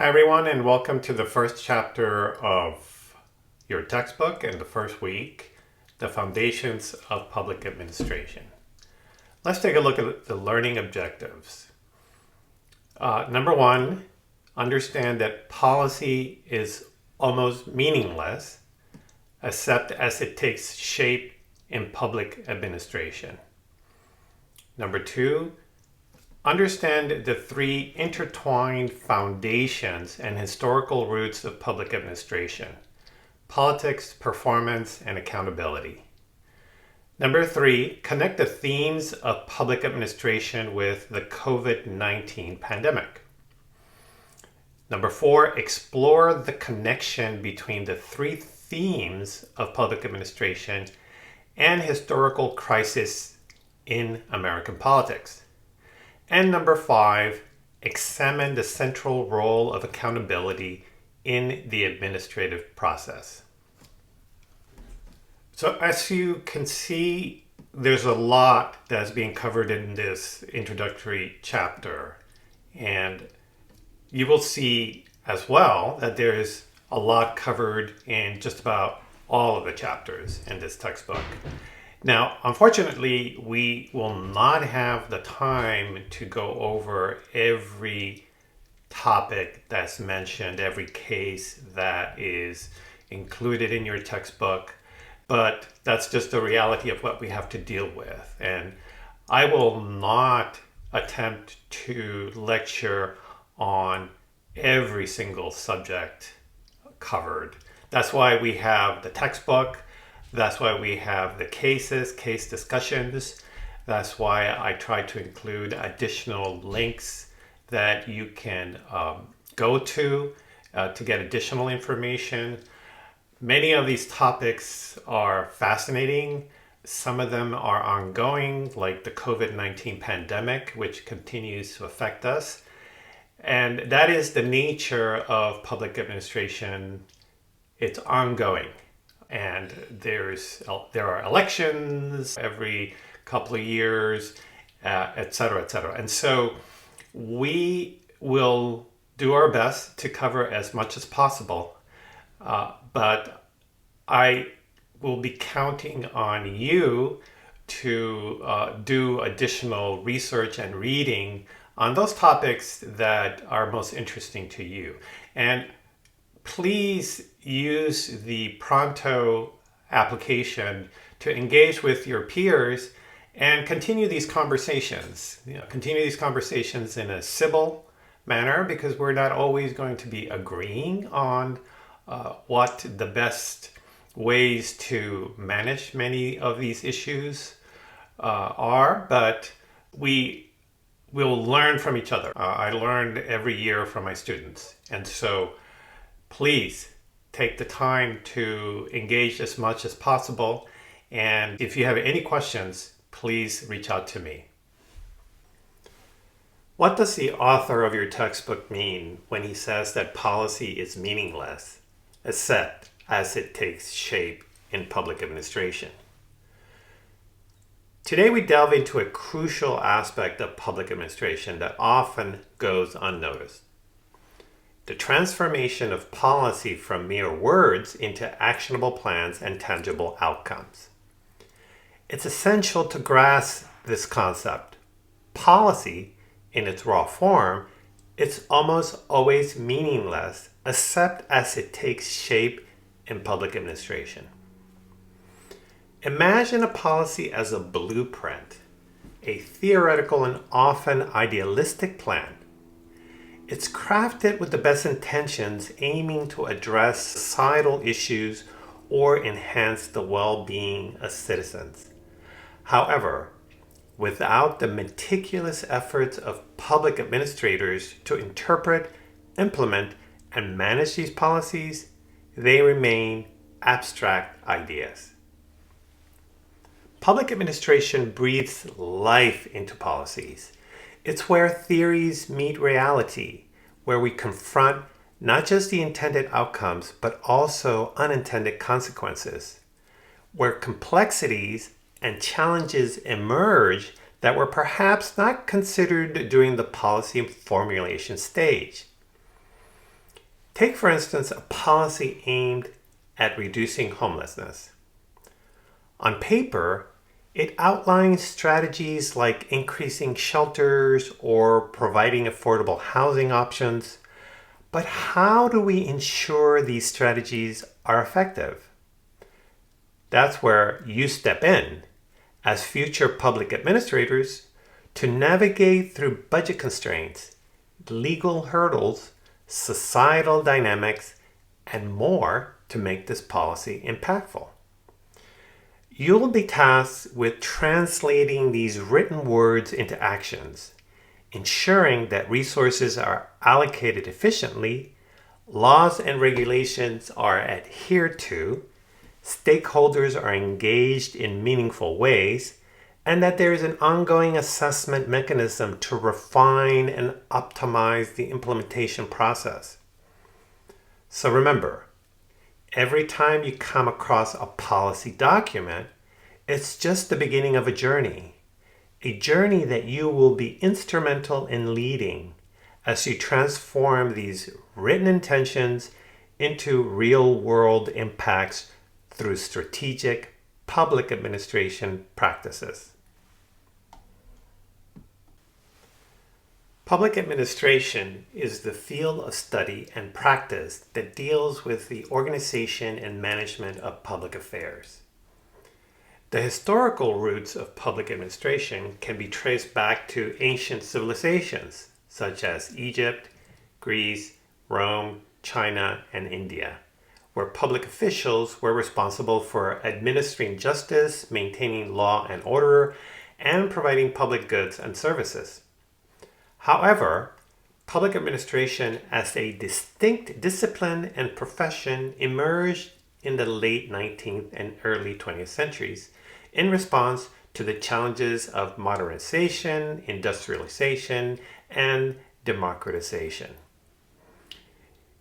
Hi everyone, and welcome to the first chapter of your textbook in the first week, The Foundations of Public Administration. Let's take a look at the learning objectives. Number one, understand that policy is almost meaningless except as it takes shape in public administration. Number two, understand the three intertwined foundations and historical roots of public administration: politics, performance, and accountability. Number three, connect the themes of public administration with the COVID-19 pandemic. Number four, explore the connection between the three themes of public administration and historical crisis in American politics. And number five, examine the central role of accountability in the administrative process. So as you can see, there's a lot that's being covered in this introductory chapter. And you will see as well that there's a lot covered in just about all of the chapters in this textbook. Now, unfortunately, we will not have the time to go over every topic that's mentioned, every case that is included in your textbook, but that's just the reality of what we have to deal with. And I will not attempt to lecture on every single subject covered. That's why we have the textbook. That's why we have the case discussions. That's why I try to include additional links that you can go to get additional information. Many of these topics are fascinating. Some of them are ongoing, like the COVID-19 pandemic, which continues to affect us. And that is the nature of public administration. It's ongoing. And there are elections every couple of years, et cetera, et cetera. And so we will do our best to cover as much as possible. But I will be counting on you to do additional research and reading on those topics that are most interesting to you. And please use the Pronto application to engage with your peers and continue these conversations. Continue these conversations in a civil manner, because we're not always going to be agreeing on what the best ways to manage many of these issues are, but we will learn from each other. I learn every year from my students, and so please take the time to engage as much as possible. And if you have any questions, please reach out to me. What does the author of your textbook mean when he says that policy is meaningless, except as it takes shape in public administration? Today we delve into a crucial aspect of public administration that often goes unnoticed: the transformation of policy from mere words into actionable plans and tangible outcomes. It's essential to grasp this concept. Policy, in its raw form, it's almost always meaningless except as it takes shape in public administration. Imagine a policy as a blueprint, a theoretical and often idealistic plan. It's crafted with the best intentions, aiming to address societal issues or enhance the well-being of citizens. However, without the meticulous efforts of public administrators to interpret, implement, and manage these policies, they remain abstract ideas. Public administration breathes life into policies. It's where theories meet reality, where we confront not just the intended outcomes, but also unintended consequences, where complexities and challenges emerge that were perhaps not considered during the policy formulation stage. Take, for instance, a policy aimed at reducing homelessness. On paper, it outlines strategies like increasing shelters or providing affordable housing options. But how do we ensure these strategies are effective? That's where you step in as future public administrators to navigate through budget constraints, legal hurdles, societal dynamics, and more to make this policy impactful. You'll be tasked with translating these written words into actions, ensuring that resources are allocated efficiently, laws and regulations are adhered to, stakeholders are engaged in meaningful ways, and that there is an ongoing assessment mechanism to refine and optimize the implementation process. So remember, every time you come across a policy document, it's just the beginning of a journey that you will be instrumental in leading as you transform these written intentions into real-world impacts through strategic public administration practices. Public administration is the field of study and practice that deals with the organization and management of public affairs. The historical roots of public administration can be traced back to ancient civilizations such as Egypt, Greece, Rome, China, and India, where public officials were responsible for administering justice, maintaining law and order, and providing public goods and services. However, public administration as a distinct discipline and profession emerged in the late 19th and early 20th centuries in response to the challenges of modernization, industrialization, and democratization.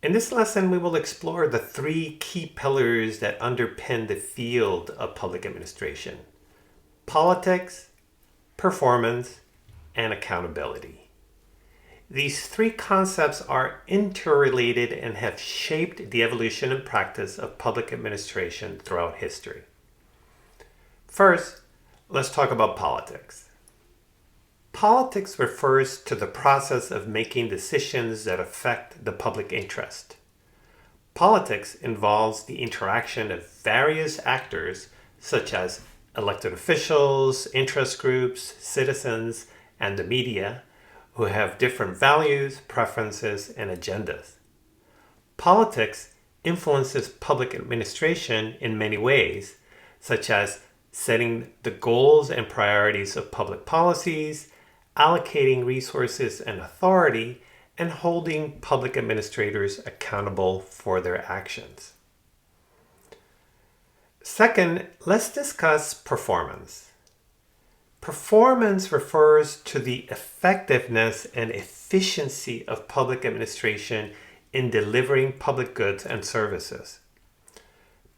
In this lesson, we will explore the three key pillars that underpin the field of public administration: politics, performance, and accountability. These three concepts are interrelated and have shaped the evolution and practice of public administration throughout history. First, let's talk about politics. Politics refers to the process of making decisions that affect the public interest. Politics involves the interaction of various actors such as elected officials, interest groups, citizens, and the media, who have different values, preferences, and agendas. Politics influences public administration in many ways, such as setting the goals and priorities of public policies, allocating resources and authority, and holding public administrators accountable for their actions. Second, let's discuss performance. Performance refers to the effectiveness and efficiency of public administration in delivering public goods and services.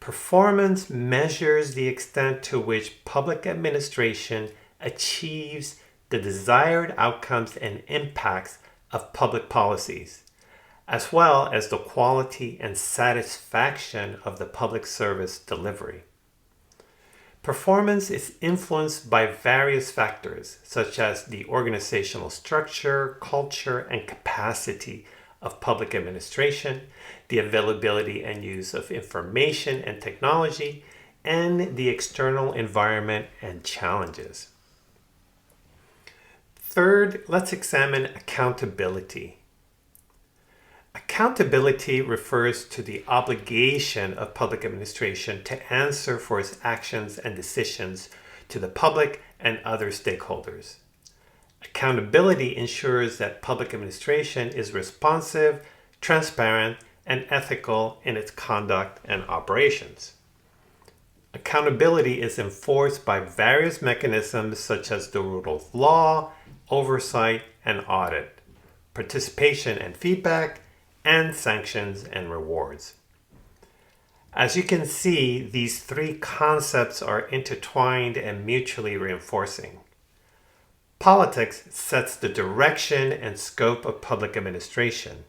Performance measures the extent to which public administration achieves the desired outcomes and impacts of public policies, as well as the quality and satisfaction of the public service delivery. Performance is influenced by various factors, such as the organizational structure, culture, and capacity of public administration, the availability and use of information and technology, and the external environment and challenges. Third, let's examine accountability. Accountability refers to the obligation of public administration to answer for its actions and decisions to the public and other stakeholders. Accountability ensures that public administration is responsive, transparent, and ethical in its conduct and operations. Accountability is enforced by various mechanisms such as the rule of law, oversight and audit, participation and feedback, and sanctions and rewards. As you can see, these three concepts are intertwined and mutually reinforcing. Politics sets the direction and scope of public administration.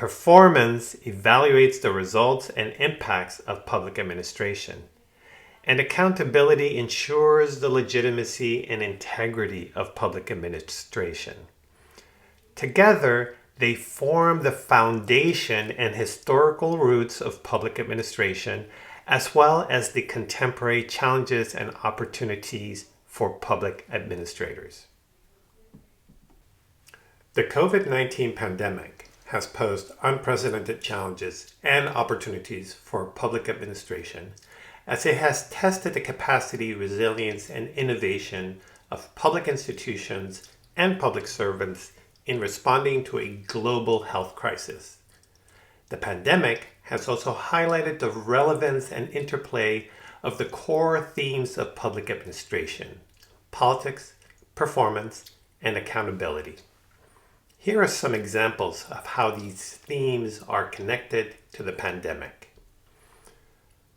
Performance evaluates the results and impacts of public administration. And accountability ensures the legitimacy and integrity of public administration. Together, they form the foundation and historical roots of public administration, as well as the contemporary challenges and opportunities for public administrators. The COVID-19 pandemic has posed unprecedented challenges and opportunities for public administration, as it has tested the capacity, resilience, and innovation of public institutions and public servants in responding to a global health crisis. The pandemic has also highlighted the relevance and interplay of the core themes of public administration: politics, performance, and accountability. Here are some examples of how these themes are connected to the pandemic.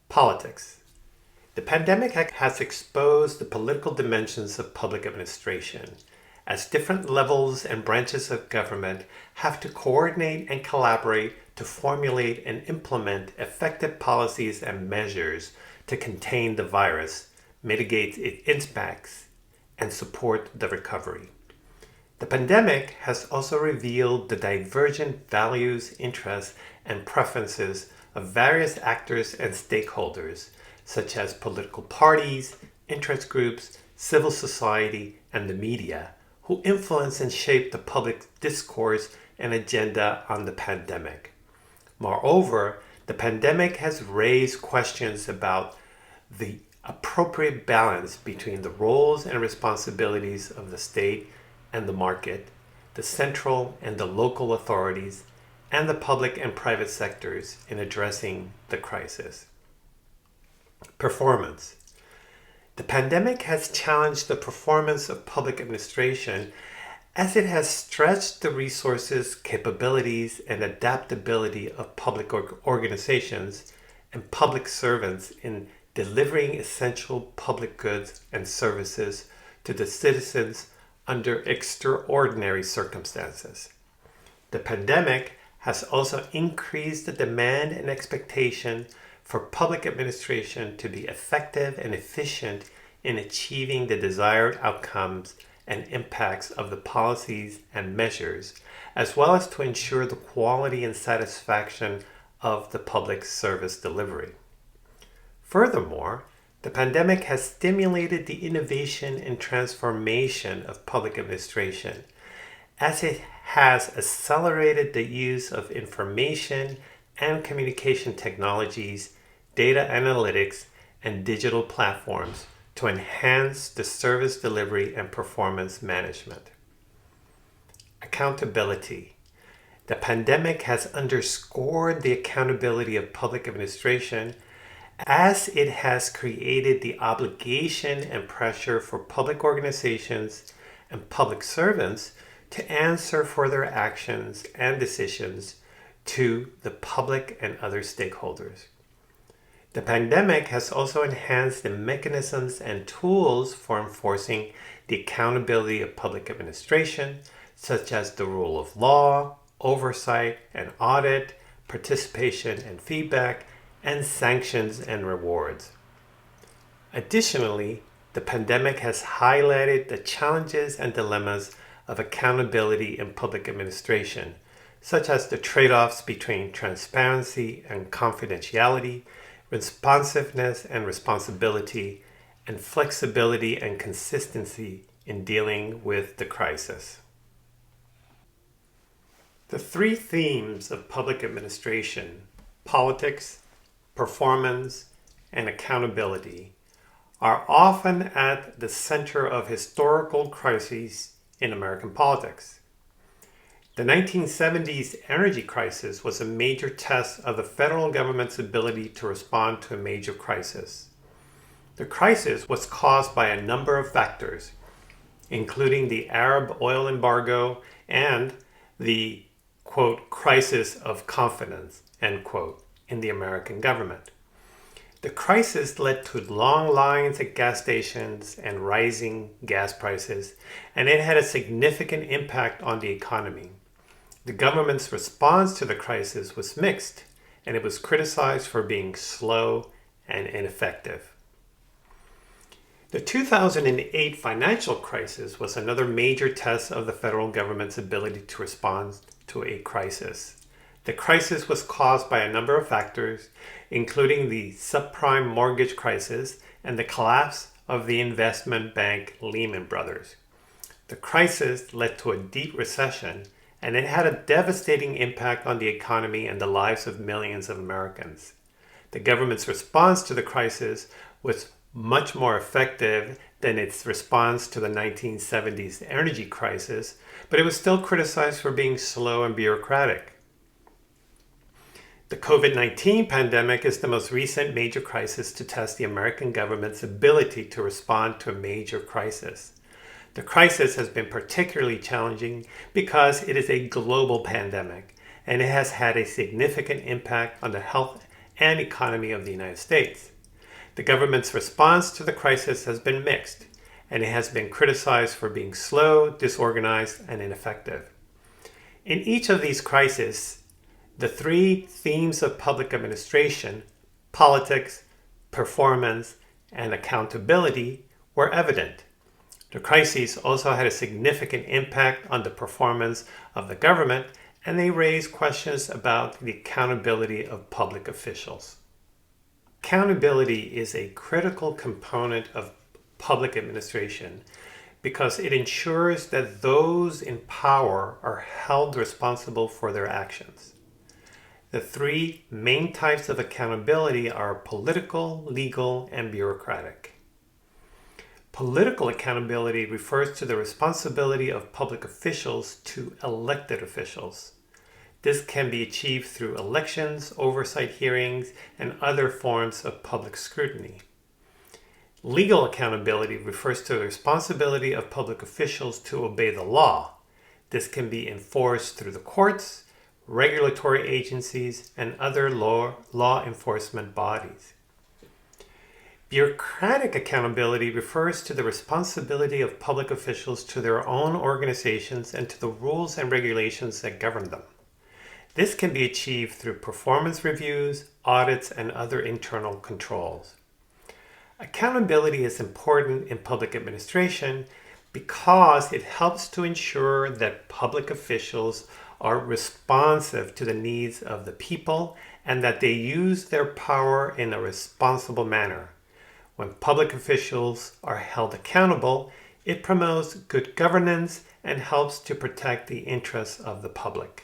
Politics. The pandemic has exposed the political dimensions of public administration, as different levels and branches of government have to coordinate and collaborate to formulate and implement effective policies and measures to contain the virus, mitigate its impacts, and support the recovery. The pandemic has also revealed the divergent values, interests, and preferences of various actors and stakeholders, such as political parties, interest groups, civil society, and the media, who influence and shape the public discourse and agenda on the pandemic. Moreover, the pandemic has raised questions about the appropriate balance between the roles and responsibilities of the state and the market, the central and the local authorities, and the public and private sectors in addressing the crisis. Performance. The pandemic has challenged the performance of public administration, as it has stretched the resources, capabilities, and adaptability of public organizations and public servants in delivering essential public goods and services to the citizens under extraordinary circumstances. The pandemic has also increased the demand and expectation for public administration to be effective and efficient in achieving the desired outcomes and impacts of the policies and measures, as well as to ensure the quality and satisfaction of the public service delivery. Furthermore, the pandemic has stimulated the innovation and transformation of public administration, as it has accelerated the use of information and communication technologies, data analytics, and digital platforms to enhance the service delivery and performance management. Accountability. The pandemic has underscored the accountability of public administration, as it has created the obligation and pressure for public organizations and public servants to answer for their actions and decisions to the public and other stakeholders. The pandemic has also enhanced the mechanisms and tools for enforcing the accountability of public administration, such as the rule of law, oversight and audit, participation and feedback, and sanctions and rewards. Additionally, the pandemic has highlighted the challenges and dilemmas of accountability in public administration, such as the trade-offs between transparency and confidentiality, responsiveness and responsibility, and flexibility and consistency in dealing with the crisis. The three themes of public administration, politics, performance, and accountability, are often at the center of historical crises in American politics. The 1970s energy crisis was a major test of the federal government's ability to respond to a major crisis. The crisis was caused by a number of factors, including the Arab oil embargo and the, quote, crisis of confidence, end quote, in the American government. The crisis led to long lines at gas stations and rising gas prices, and it had a significant impact on the economy. The government's response to the crisis was mixed, and it was criticized for being slow and ineffective. The 2008 financial crisis was another major test of the federal government's ability to respond to a crisis. The crisis was caused by a number of factors, including the subprime mortgage crisis and the collapse of the investment bank Lehman Brothers. The crisis led to a deep recession, and it had a devastating impact on the economy and the lives of millions of Americans. The government's response to the crisis was much more effective than its response to the 1970s energy crisis, but it was still criticized for being slow and bureaucratic. The COVID-19 pandemic is the most recent major crisis to test the American government's ability to respond to a major crisis. The crisis has been particularly challenging because it is a global pandemic, and it has had a significant impact on the health and economy of the United States. The government's response to the crisis has been mixed, and it has been criticized for being slow, disorganized, and ineffective. In each of these crises, the three themes of public administration, politics, performance, and accountability, were evident. The crises also had a significant impact on the performance of the government, and they raised questions about the accountability of public officials. Accountability is a critical component of public administration because it ensures that those in power are held responsible for their actions. The three main types of accountability are political, legal, and bureaucratic. Political accountability refers to the responsibility of public officials to elected officials. This can be achieved through elections, oversight hearings, and other forms of public scrutiny. Legal accountability refers to the responsibility of public officials to obey the law. This can be enforced through the courts, regulatory agencies, and other law enforcement bodies. Bureaucratic accountability refers to the responsibility of public officials to their own organizations and to the rules and regulations that govern them. This can be achieved through performance reviews, audits, and other internal controls. Accountability is important in public administration because it helps to ensure that public officials are responsive to the needs of the people and that they use their power in a responsible manner. When public officials are held accountable, it promotes good governance and helps to protect the interests of the public.